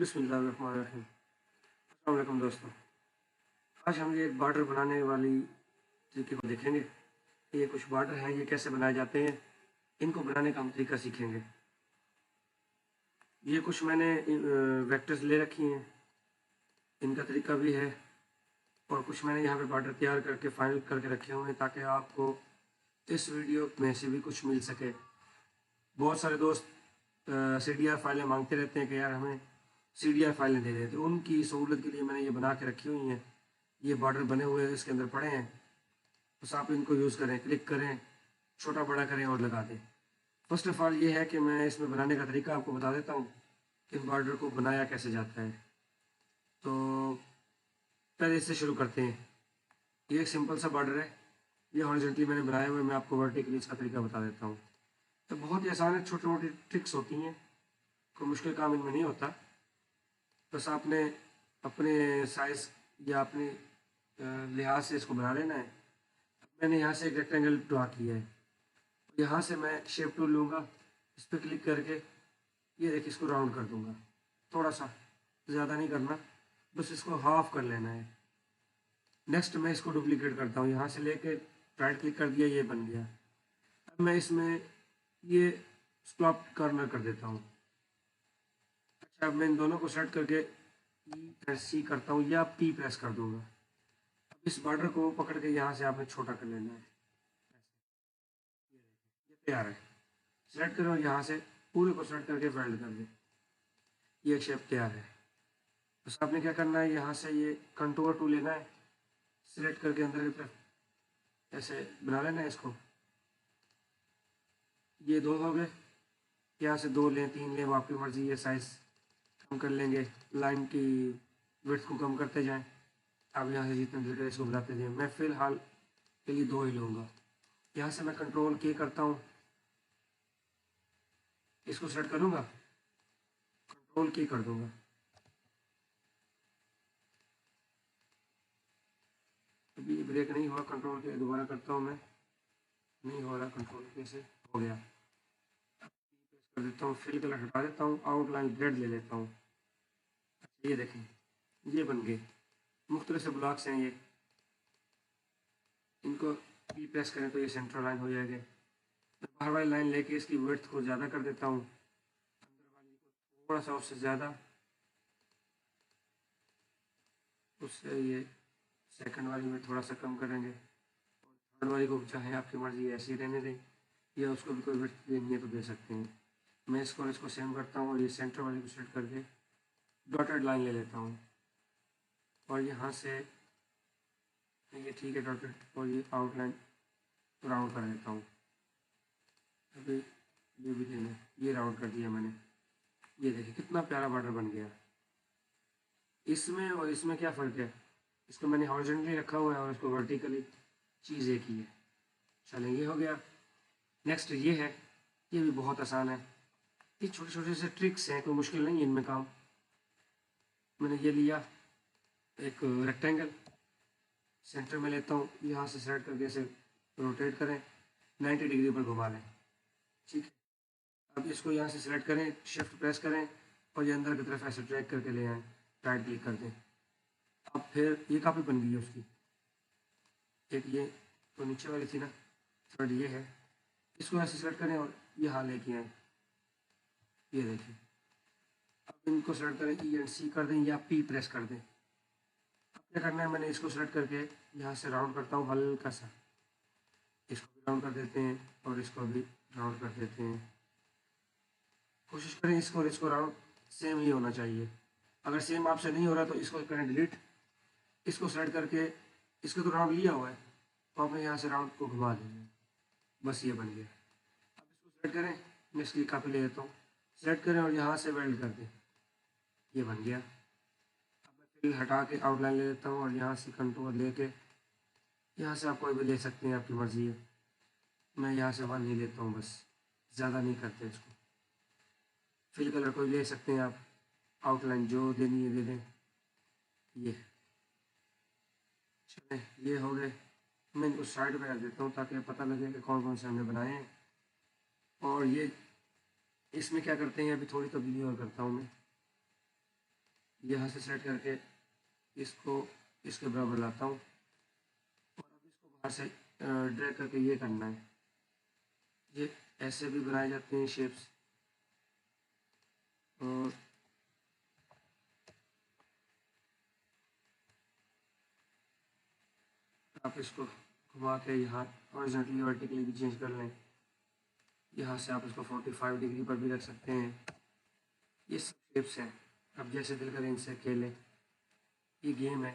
बिस्मिल्लाहिर्रहमानिर्रहीम। अस्सलाम वालेकुम दोस्तों। आज हम ये बॉर्डर बनाने वाली तरीके को देखेंगे। ये कुछ बॉर्डर हैं, ये कैसे बनाए जाते हैं, इनको बनाने का हम तरीका सीखेंगे। ये कुछ मैंने वेक्टर्स ले रखी हैं, इनका तरीका भी है, और कुछ मैंने यहाँ पे बॉर्डर तैयार करके फाइनल करके रखे हुए हैं ताकि आपको इस वीडियो में से भी कुछ मिल सके। बहुत सारे दोस्त CDR फाइलें मांगते रहते हैं कि यार हमें CDR फाइलें दे दें, तो उनकी सहूलत के लिए मैंने ये बना के रखी हुई हैं। ये बॉर्डर बने हुए हैं, इसके अंदर पड़े हैं, बस आप इनको यूज़ करें, क्लिक करें, छोटा बड़ा करें और लगा दें। फर्स्ट ऑफ ऑल ये है कि मैं इसमें बनाने का तरीका आपको बता देता हूँ कि बॉर्डर को बनाया कैसे जाता है। तो पहले इससे शुरू करते हैं। ये एक सिंपल सा बॉर्डर है, ये हॉरिजॉन्टली मैंने बनाया हुआ है, मैं आपको वर्टिकली इसका तरीका बता देता हूँ। तो बहुत ही आसान है, छोटी मोटी ट्रिक्स होती हैं, कोई मुश्किल काम इनमें नहीं होता। बस आपने अपने साइज़ या अपने लिहाज से इसको बना लेना है। मैंने यहाँ से एक रेक्टेंगल ड्रा किया है, यहाँ से मैं शेप टूल लूँगा, इस पर क्लिक करके ये देखिए इसको राउंड कर दूँगा, थोड़ा सा, ज़्यादा नहीं करना, बस इसको हाफ कर लेना है। नेक्स्ट मैं इसको डुप्लीकेट करता हूँ, यहाँ से लेके राइट क्लिक कर दिया, ये बन गया। अब मैं इसमें ये स्क्रॉप कॉर्नर कर देता हूँ। अच्छा, अब मैं इन दोनों को सेलेक्ट करके E+C करता हूँ या P प्रेस कर दूँगा। अब इस बॉर्डर को पकड़ के यहाँ से आपने छोटा कर लेना है, ये तैयार है। सेलेक्ट करो और यहाँ से पूरे को सेलेक्ट करके वेल्ड कर दें, ये एक शेप तैयार है। बस आपने क्या करना है, यहाँ से ये कंटूर टूल लेना है, सिलेक्ट करके अंदर की तरफ ऐसे बना लेना है इसको। ये दो हो गए, यहाँ से दो लें, तीन लें, वो आपकी मर्जी। ये साइज़ कम कर लेंगे, लाइन की विड्थ को कम करते जाएं। आप यहाँ से जितना दिल करे इसको बढ़ाते जाएं। मैं फ़िलहाल के लिए दो ही लूँगा। यहाँ से मैं कंट्रोल के करता हूँ, इसको सेलेक्ट करूँगा, कंट्रोल की कर दूँगा। अभी ब्रेक नहीं हुआ, कंट्रोल के दोबारा करता हूँ मैं, नहीं हो रहा, कंट्रोल के से हो गया। कर देता हूँ, फिल कलर हटा देता हूँ, आउटलाइन रेड ले लेता हूँ। अच्छा, ये देखें, ये बन गए, मुख्तलिफ से ब्लॉक्स हैं ये, इनको P प्रेस करें तो ये सेंटर लाइन हो जाएगा। मैं बाहर वाली लाइन लेके इसकी विड्थ को ज़्यादा कर देता हूँ, अंदर वाली को थोड़ा सा उससे ज़्यादा, उससे ये सेकंड वाली में थोड़ा सा कम करेंगे, और थर्ड वाली को चाहे आपकी मर्ज़ी ऐसे ही रहने दें, या उसको भी कोई विड्थ देनी है तो दे सकते हैं। मैं इसको सेम करता हूँ और ये सेंटर वाली को सेट करके डॉटेड लाइन ले लेता हूँ, और यहाँ से ये ठीक है डॉटेड, और ये आउटलाइन राउंड कर देता हूँ। अभी ये भी देना, ये राउंड कर दिया मैंने। ये देखिए कितना प्यारा बॉर्डर बन गया। इसमें और इसमें क्या फ़र्क है, इसको मैंने हॉरिजॉन्टली रखा हुआ है और इसको वर्टिकली, चीज़ एक ही है। चलें, ये हो गया। नेक्स्ट ये है, ये भी बहुत आसान है, ये छोटे छोटे से ट्रिक्स हैं, कोई मुश्किल नहीं है इनमें काम। मैंने ये लिया एक रेक्टेंगल, सेंटर में लेता हूँ, यहाँ से सेलेक्ट करके इसे रोटेट करें, 90 डिग्री पर घुमा लें, ठीक है। अब इसको यहाँ से सिलेक्ट करें, शिफ्ट प्रेस करें, और ये अंदर की तरफ ऐसे ड्रैग करके ले आएँ, राइट क्लिक कर दें। अब फिर ये काफ़ी बन गई है उसकी, एक ये तो नीचे वाली थी ना, थर्ड ये है, इसको ऐसे सेलेक्ट करें और यहाँ लेके आएँ, ये देखिए। अब इनको सेलेक्ट करें, E+C कर दें या P प्रेस कर दें। अब क्या करना है, मैंने इसको सेलेक्ट करके यहाँ से राउंड करता हूँ हल्का सा, इसको भी राउंड कर देते हैं और इसको भी राउंड कर देते हैं। कोशिश करें इसको और इसको राउंड सेम ही होना चाहिए। अगर सेम आपसे नहीं हो रहा तो इसको करें डिलीट, इसको सेलेक्ट करके, इसको तो राउंड लिया हुआ है, तो आपने यहाँ से राउंड को घुमा देना है, बस ये बन गया। अब इसको सेलेक्ट करें, मैं इसकी कापी ले लेता हूँ, सेलेक्ट करें और यहाँ से वेल्ड कर दें, ये बन गया। अब मैं फिल हटा के आउटलाइन ले लेता हूँ और यहाँ से कंटूर लेके, यहाँ से आप कोई भी ले सकते हैं, आपकी मर्ज़ी है। मैं यहाँ से 1 ही लेता हूँ, बस ज़्यादा नहीं करते इसको। फिल कलर कोई ले सकते हैं आप, आउटलाइन जो देनी है दे दें। ये चले, ये हो गए। मैं इनको साइड में रख देता हूँ ताकि पता लगे कि कौन कौन से हमने बनाए हैं। और ये इसमें क्या करते हैं, अभी थोड़ी तब्दीली और करता हूँ मैं, यहाँ से सेट करके इसको इसके बराबर लाता हूँ और अब इसको बाहर से ड्रैग करके ये करना है। ये ऐसे भी बनाए जाते हैं शेप्स। और आप इसको घुमा के यहाँ हॉरिजॉन्टली वर्टिकली भी चेंज कर लें। यहाँ से आप इसको 45 डिग्री पर भी रख सकते हैं। ये सब शेप्स हैं, अब जैसे दिल करें इनसे खेलें। ये गेम है,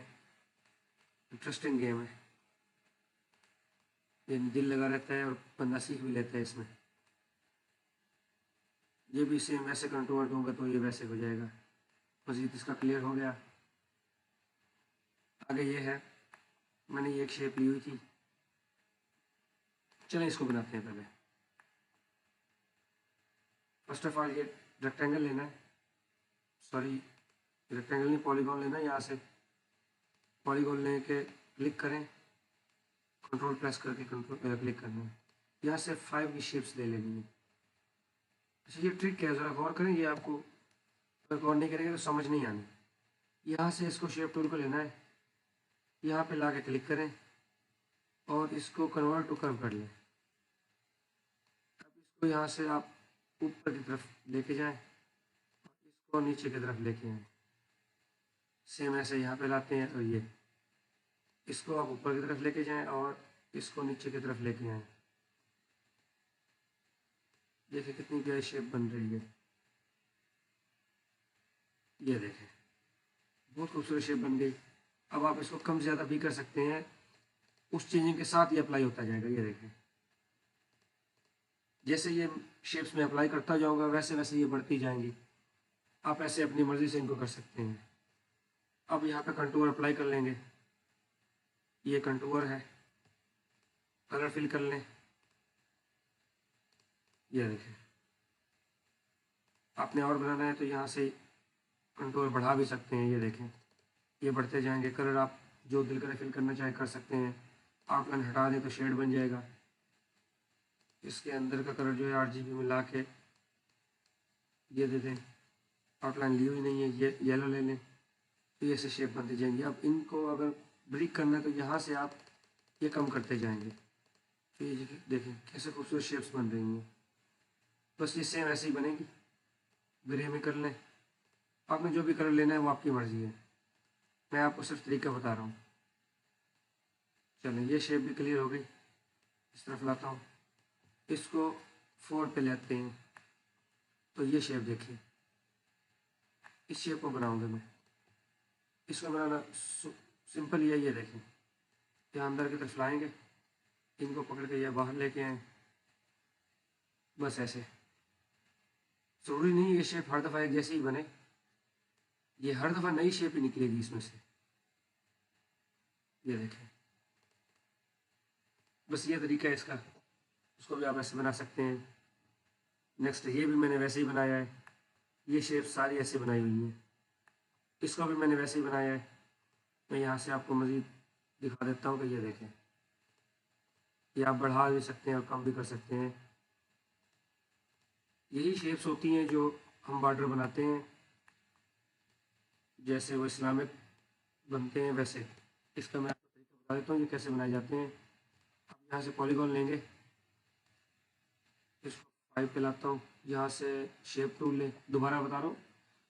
इंटरेस्टिंग गेम है, ये दिल लगा रहता है और बंदा सीख भी लेता है इसमें। ये भी सेम वैसे कंट्रोल दूंगा तो ये वैसे हो जाएगा। मज़ीद इसका क्लियर हो गया। आगे ये है, मैंने ये एक शेप ली हुई थी, चलें इसको बनाते हैं। पहले फर्स्ट ऑफ ऑल ये रेक्टेंगल लेना है, सॉरी रेक्टेंगल नहीं, पॉलीगॉन लेना है। यहाँ से पॉलीगॉन लेके क्लिक करें, कंट्रोल प्रेस करके कंट्रोल क्लिक करना है। यहाँ से 5 की शेप्स ले लेनी है। अच्छा ये ट्रिक है, ज़रा गौर करें, ये आपको अगर गौर नहीं करेंगे तो समझ नहीं आनी। यहाँ से इसको शेप टूल को लेना है, यहाँ पे ला के क्लिक करें और इसको कन्वर्ट टू कर्व कर लें। अब इसको यहाँ से आप ऊपर की तरफ लेके जाएं और इसको नीचे की तरफ लेके आएँ। सेम ऐसे यहाँ पे लाते हैं और ये इसको आप ऊपर की तरफ लेके जाएं और इसको नीचे की तरफ लेके आएँ। देखिए कितनी प्यारी शेप बन रही है। ये देखें बहुत खूबसूरत शेप बन गई। अब आप इसको कम ज़्यादा भी कर सकते हैं, उस चेंजिंग के साथ ये अप्लाई होता जाएगा। ये देखें जैसे ये शेप्स में अप्लाई करता जाऊंगा वैसे वैसे ये बढ़ती जाएंगी। आप ऐसे अपनी मर्ज़ी से इनको कर सकते हैं। अब यहाँ पे कंटूर अप्लाई कर लेंगे, ये कंटूर है, कलर फिल कर लें। ये देखें आपने और बनाना है तो यहाँ से कंटूर बढ़ा भी सकते हैं। ये देखें ये बढ़ते जाएंगे। कलर आप जो दिल कलर फिल करना चाहे कर सकते हैं। आउटलाइन हटा दें तो शेड बन जाएगा। इसके अंदर का कलर जो है RGB मिला के ये दे दें। आउटलाइन ली हुई नहीं है, ये येलो ले लें तो ये ऐसे शेप बनते जाएंगे। अब इनको अगर ब्रिक करना है तो यहाँ से आप ये कम करते जाएंगे तो ये देखें कैसे खूबसूरत शेप्स बन रही हैं। बस ये सेम ऐसे ही बनेगी। ग्रे में कर लें, आपने जो भी कलर लेना है वो आपकी मर्ज़ी है, मैं आपको सिर्फ तरीका बता रहा हूँ। चलें ये शेप भी क्लियर हो गई। इस तरफ लाता हूँ, इसको 4 पे लेते हैं तो ये शेप देखिए, इस शेप को बनाऊंगा मैं। इसको बनाना सिंपल ही है। ये देखें यहाँ अंदर की तरफ लाएंगे, इनको पकड़ के या बाहर लेके आए, बस ऐसे। ज़रूरी नहीं ये शेप हर दफ़ा एक जैसे ही बने, ये हर दफ़ा नई शेप ही निकलेगी इसमें से। ये देखें बस ये तरीका है इसका, उसको भी आप ऐसे बना सकते हैं। नेक्स्ट ये भी मैंने वैसे ही बनाया है, ये शेप सारी ऐसे बनाई हुई है। इसको भी मैंने वैसे ही बनाया है। मैं यहाँ से आपको मज़ीद दिखा देता हूँ कि ये देखें, ये आप बढ़ा भी सकते हैं और कम भी कर सकते हैं। यही शेप्स होती हैं जो हम बॉर्डर बनाते हैं, जैसे वो इस्लामिक बनते हैं वैसे। इसका मैं आपको तरीका बता देता हूँ ये कैसे बनाए जाते हैं। अब यहाँ से पॉलीगॉन लेंगे, इसको 5 पे लाता हूँ, यहाँ से शेप टूल लें। दोबारा बता रहा हूँ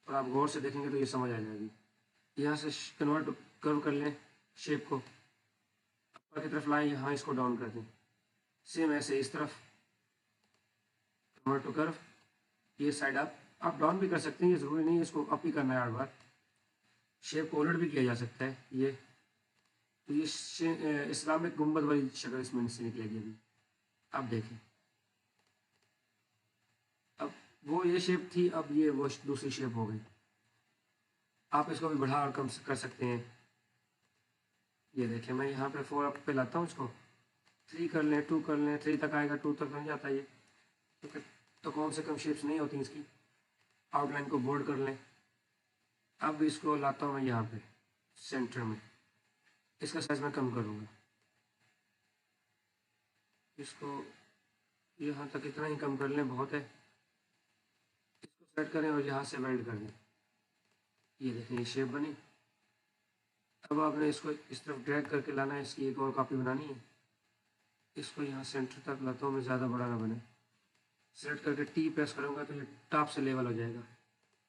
और आप गौर से देखेंगे तो ये समझ आ जाएगी। यहाँ से कन्वर्ट कर्व कर लें, शेप को ऊपर की तरफ लाएं, यहाँ इसको डाउन कर दें। सेम ऐसे इस तरफ कन्वर्ट टू कर्व, ये साइड आप डाउन भी कर सकते हैं, ये ज़रूरी नहीं है इसको अप ही करना है हर बार। शेप को उलट भी किया जा सकता है। ये तो ये इस्लामिक गुंबद वाली शक्ल इसमें से निकलेगी अभी। अब देखें, अब वो ये शेप थी, अब ये वो दूसरी शेप हो गई। आप इसको भी बढ़ा और कम कर सकते हैं। ये देखें मैं यहाँ पे 4 पे लाता हूँ, इसको 3 कर लें, 2 कर लें, 3 तक आएगा, 2 तक बन जाता है ये। तो कम से कम शेप्स नहीं होती इसकी। आउटलाइन को बोल्ड कर लें। अब इसको लाता हूँ मैं यहाँ पे सेंटर में, इसका साइज मैं कम करूँगा, इसको यहाँ तक इतना ही कम कर लें, बहुत है। इसको सेट करें और यहाँ से वेल्ड कर लें। ये देखें ये शेप बनी। अब आपने इसको इस तरफ ड्रैग करके लाना है, इसकी एक और कॉपी बनानी है। इसको यहाँ सेंटर तक लाता हूँ मैं, ज़्यादा बड़ा ना बने। सेलेक्ट करके टी प्रेस करूँगा तो ये टॉप से लेवल हो जाएगा।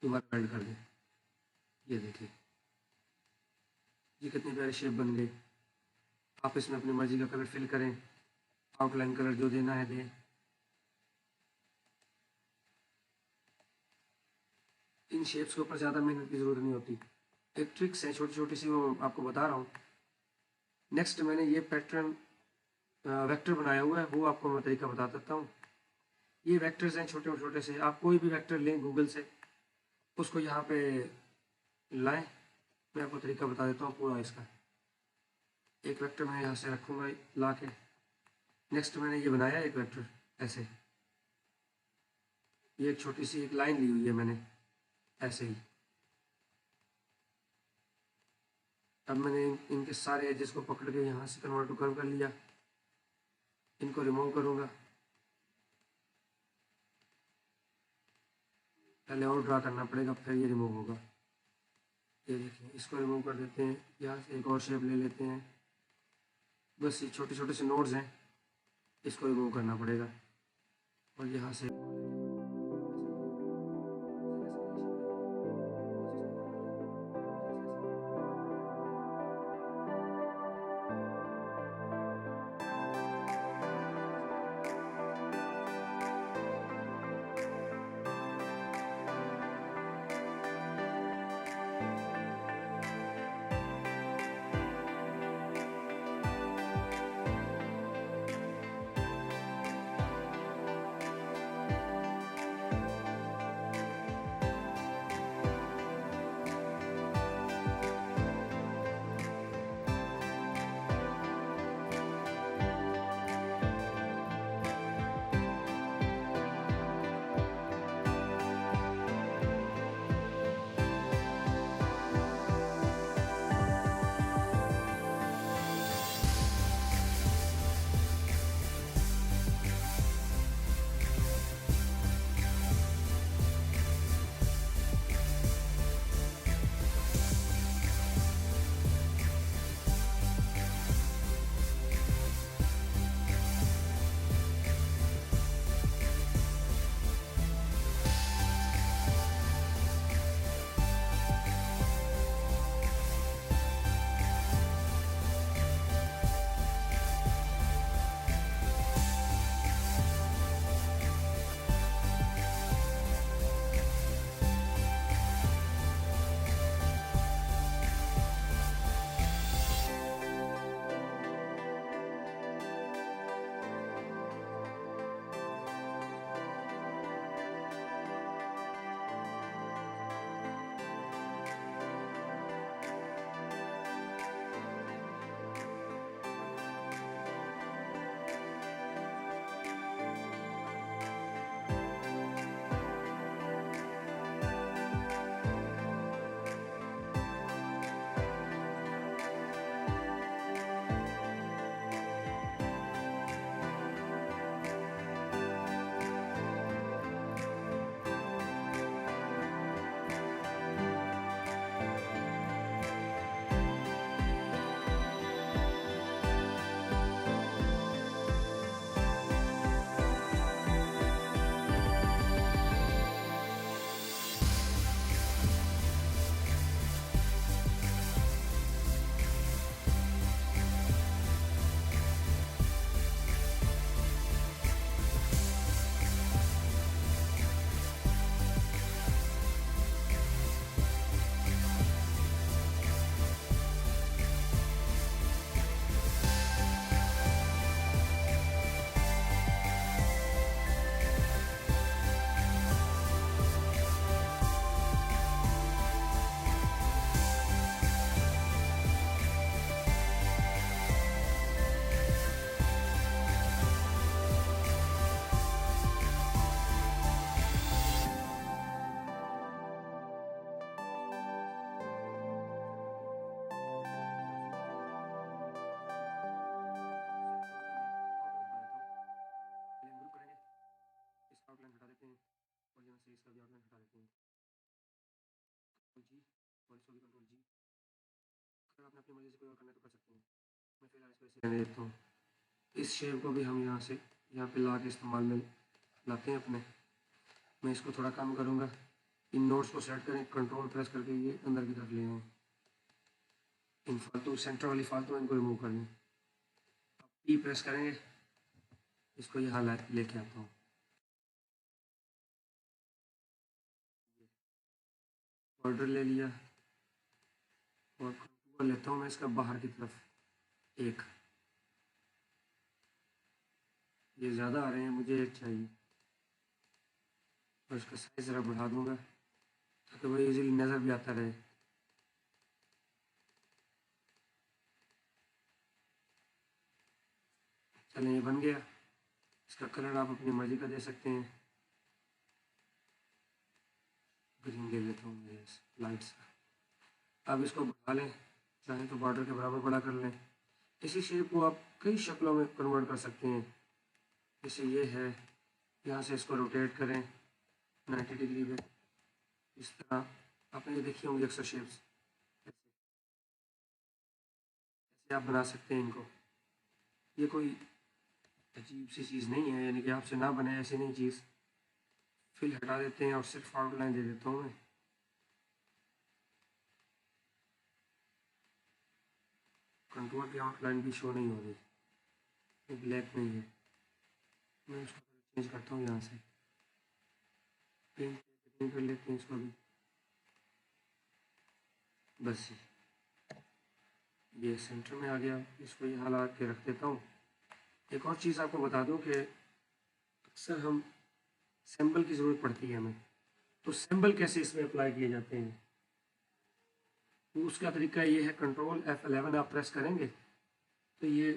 दोबारा ऐड कर दें, ये देखिए ये कितनी प्यारी शेप बन गई। आप इसमें अपनी मर्ज़ी का कलर फिल करें, आउटलाइन कलर जो देना है दें। इन शेप्स के ऊपर ज़्यादा मेहनत की ज़रूरत नहीं होती, एक ट्रिक्स है छोटी छोटी सी, वो आपको बता रहा हूँ। नेक्स्ट मैंने ये पैटर्न वेक्टर बनाया हुआ है, वो आपको मैं तरीका बता देता हूँ। ये वेक्टर्स हैं छोटे छोटे से, आप कोई भी वेक्टर लें गूगल से, उसको यहाँ पे लाएं। मैं आपको तरीका बता देता हूँ पूरा इसका। एक वेक्टर मैं यहाँ से रखूँगा ला के। नेक्स्ट मैंने ये बनाया एक वेक्टर ऐसे, ये एक छोटी सी एक लाइन ली हुई है मैंने ऐसे ही। अब मैंने इनके सारे एजेस को पकड़ के यहाँ से कन्वर्ट टू कर्व कर लिया। इनको रिमूव करूँगा, पहले और ड्रा करना पड़ेगा फिर ये रिमूव होगा। ये देखिए इसको रिमूव कर देते हैं, यहाँ से एक और शेप ले लेते हैं। बस ये छोटे छोटे से नोड्स हैं, इसको रिमूव करना पड़ेगा। और यहाँ से इसको भी कंट्रोल जी। अगर आपने अपनी मर्जी से कोई और करना है तो कर सकते हैं, मैं फिलहाल इसको ऐसे रहने देता हूँ। इस शेप को भी हम यहाँ पे ला के इस्तेमाल में लाते हैं अपने। मैं इसको थोड़ा कम करूँगा। इन नोट्स को सेलेक्ट करें, कंट्रोल प्रेस करके ये अंदर की तरफ ले आएँ। इन फालतू सेंटर वाली फालतू इनको रिमूव कर लें। अब पी प्रेस करेंगे, इसको यहाँ लेके आता हूँ। बॉर्डर ले लिया और कंटूर लेता हूँ मैं इसका बाहर की तरफ एक। ये ज़्यादा आ रहे हैं, मुझे एक चाहिए और इसका साइज़ ज़रा बढ़ा दूँगा ताकि वो इजीली नज़र भी आता रहे। चलें, ये बन गया। इसका कलर आप अपनी मर्ज़ी का दे सकते हैं। ग्रीन दे देता हूँ मैं, लाइट सा। अब इसको बढ़ा लें, चाहें तो बॉर्डर के बराबर बड़ा कर लें। इसी शेप को आप कई शक्लों में कन्वर्ट कर सकते हैं। जैसे ये है, यहाँ से इसको रोटेट करें 90 डिग्री पे। इस तरह आपने ये देखी होंगी अक्सर शेप्स, ऐसे आप बना सकते हैं इनको। ये कोई अजीब सी चीज़ नहीं है, यानी कि आपसे ना बने ऐसी नहीं चीज़। फिल हटा देते हैं और सिर्फ आउटलाइन दे देता हूँ मैं। कंटूर की आउटलाइन भी शो नहीं हो रही, ये ब्लैक नहीं है। मैं उसको चेंज करता हूँ यहाँ से, पिंक कर लेते हैं इसको भी। बस ये सेंटर में आ गया, इसको यहाँ ला के रख देता हूँ। एक और चीज़ आपको बता दूँ कि अक्सर हम सिंबल की ज़रूरत पड़ती है हमें, तो सिंबल कैसे इसमें अप्लाई किए जाते हैं, तो उसका तरीका ये है, कंट्रोल F11 आप प्रेस करेंगे तो ये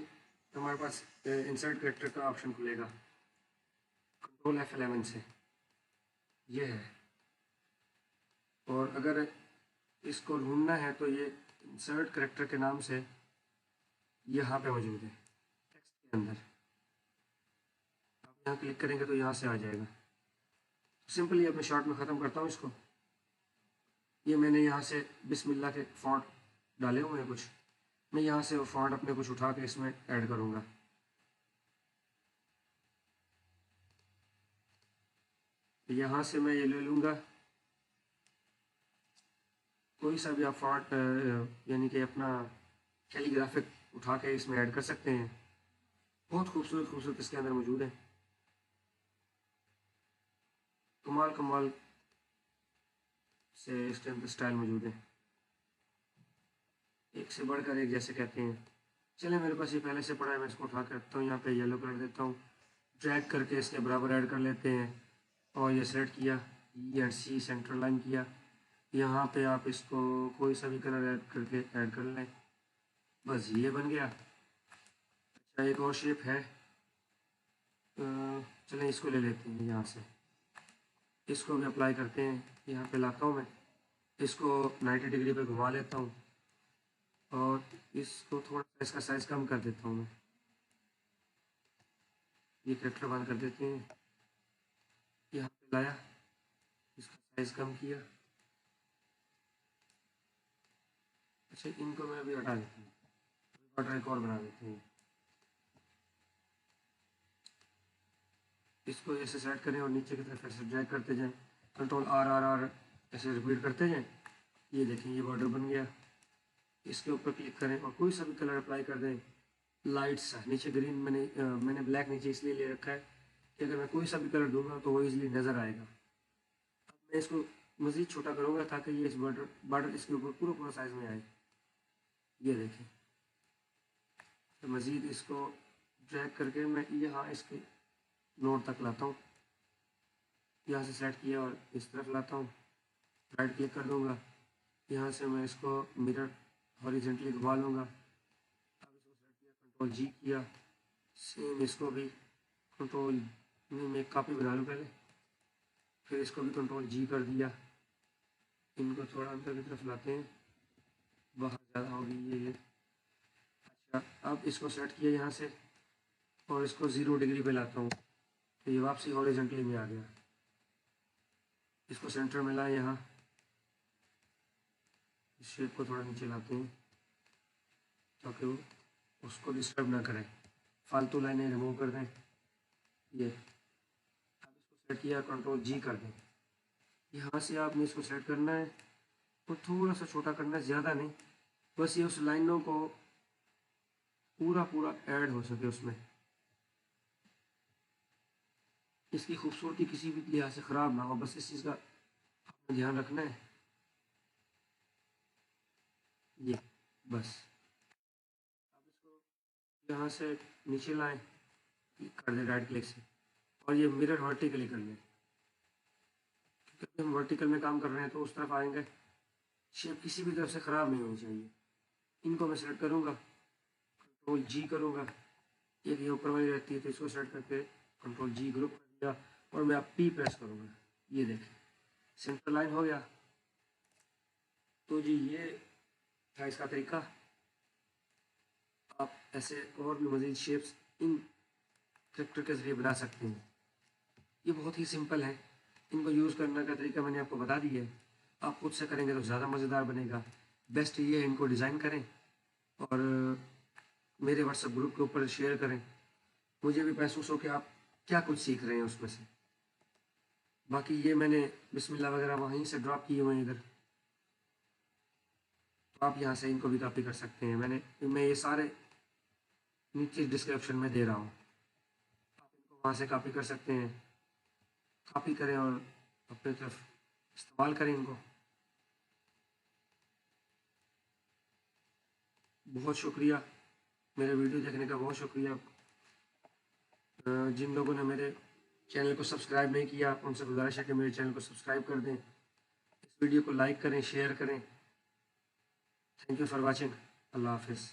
हमारे पास इंसर्ट कैरेक्टर का ऑप्शन खुलेगा। कंट्रोल F11 से ये है, और अगर इसको ढूंढना है तो ये इंसर्ट कैरेक्टर के नाम से यहाँ पे मौजूद है टेक्स्ट के अंदर। आप यहाँ क्लिक करेंगे तो यहाँ से आ जाएगा। सिंपली अपने शॉर्ट में ख़त्म करता हूँ इसको। ये मैंने यहाँ से बिस्मिल्लाह के फॉन्ट डाले हुए हैं कुछ, मैं यहाँ से वो फॉन्ट अपने कुछ उठा के इसमें ऐड करूँगा। यहाँ से मैं ये ले लूँगा, कोई सा भी आप फॉन्ट यानी कि अपना कैलीग्राफिक उठा के इसमें ऐड कर सकते हैं। बहुत खूबसूरत खूबसूरत इसके अंदर मौजूद है, कमाल कमाल से इसके अंदर स्टाइल मौजूद है, एक से बढ़कर एक जैसे कहते हैं। चलिए, मेरे पास ये पहले से पड़ा है, मैं इसको उठा के रखता हूँ। यहाँ पे येलो कलर देता हूँ, ड्रैग करके इसके बराबर ऐड कर लेते हैं और ये सेलेक्ट किया, E and C centre line किया। यहाँ पे आप इसको कोई सा भी कलर ऐड करके ऐड कर लें, बस ये बन गया। अच्छा, एक और शेप है, चलें इसको ले लेते हैं यहाँ से, इसको भी अप्लाई करते हैं। यहाँ पे लाता हूँ मैं, इसको 90 डिग्री पे घुमा लेता हूँ और इसको थोड़ा सा इसका साइज़ कम कर देता हूँ मैं। ये कैरेक्टर बंद कर देते हैं, यहाँ पे लाया, इसका साइज़ कम किया। अच्छा, इनको मैं अभी हटा देता हूँ, बॉर्डर एक और बना देते हैं। इसको ऐसे सेलेक्ट करें और नीचे की तरफ ऐसे ड्रैग करते जाएं, कंट्रोल आर आर आर ऐसे रिपीट करते जाएं। ये देखें, ये बॉर्डर बन गया। इसके ऊपर क्लिक करें और कोई सा भी कलर अप्लाई कर दें, लाइट सा। नीचे ग्रीन मैंने ब्लैक नीचे इसलिए ले रखा है कि अगर मैं कोई सा भी कलर दूंगा तो वो इजीली नज़र आएगा। अब मैं इसको मज़ीद छोटा करूँगा ताकि ये इस बॉर्डर इसके ऊपर पूरा पूरा साइज़ में आए। ये देखें, तो मज़ीद इसको ड्रैग करके मैं यहाँ इसके नोट तक लाता हूँ, यहाँ से सेलेक्ट किया और इस तरफ लाता हूँ, राइट क्लिक कर दूँगा, यहाँ से मैं इसको मिरर हॉरिजेंटली घुमा लूँगा। अब इसको सेलेक्ट किया, कंट्रोल जी किया, सेम इसको भी कंट्रोल में एक कॉपी बना लूँ पहले, फिर इसको भी कंट्रोल जी कर दिया। इनको थोड़ा अंदर की तरफ लाते हैं, बाहर ज़्यादा होगी ये। अच्छा, अब इसको सेलेक्ट किया यहाँ से और इसको 0 डिग्री पे लाता हूँ, तो ये वापसी हॉरिजॉन्टली में आ गया। इसको सेंटर में लाए यहाँ, इस शेप को थोड़ा नीचे लाते हैं ताकि वो उसको डिस्टर्ब ना करें। फालतू लाइनें रिमूव कर दें। ये अब इसको सेट किया, कंट्रोल जी कर दें। यहाँ से आपने इसको सेट करना है और थोड़ा सा छोटा करना है, ज़्यादा नहीं, बस ये उस लाइनों को पूरा पूरा ऐड हो सके उसमें। इसकी खूबसूरती किसी भी लिहाज से ख़राब ना हो, बस इस चीज़ का आपको ध्यान रखना है। ये बस अब इसको यहाँ से नीचे लाएं, कर दें राइट क्लिक से, और ये मिरर वर्टिकली कर लें, क्योंकि हम वर्टिकल में काम कर रहे हैं तो उस तरफ आएंगे। शेप किसी भी तरफ से ख़राब नहीं होनी चाहिए। इनको मैं सेलेक्ट करूँगा, कंट्रोल जी करूँगा, एक ये ऊपर वाली रहती है तो इसको सेलेक्ट करके कंट्रोल जी ग्रुप कर दिया और मैं अब पी प्रेस करूँगा। ये देखें सेंटर लाइन हो गया। तो जी ये था इसका तरीका। आप ऐसे और भी मज़ीद शेप्स इन कैरेक्टर के ज़रिए बना सकते हैं। ये बहुत ही सिंपल है, इनको यूज़ करने का तरीका मैंने आपको बता दिया है। आप खुद से करेंगे तो ज़्यादा मज़ेदार बनेगा। बेस्ट ये है इनको डिज़ाइन करें और मेरे व्हाट्सएप ग्रुप के ऊपर शेयर करें, मुझे भी महसूस हो कि आप क्या कुछ सीख रहे हैं उसमें से। बाकी ये मैंने बिस्मिल्लाह वगैरह वहीं से ड्रॉप किए हुए हैं इधर, तो आप यहाँ से इनको भी कॉपी कर सकते हैं। मैं ये सारे नीचे डिस्क्रिप्शन में दे रहा हूँ, आप इनको वहाँ से कॉपी कर सकते हैं। कॉपी करें और अपनी तरफ इस्तेमाल करें इनको। बहुत शुक्रिया, मेरे वीडियो देखने का बहुत शुक्रिया। जिन लोगों ने मेरे चैनल को सब्सक्राइब नहीं किया उनसे गुजारिश है कि मेरे चैनल को सब्सक्राइब कर दें, इस वीडियो को लाइक करें, शेयर करें। Thank you for watching. अल्लाह हाफिज़।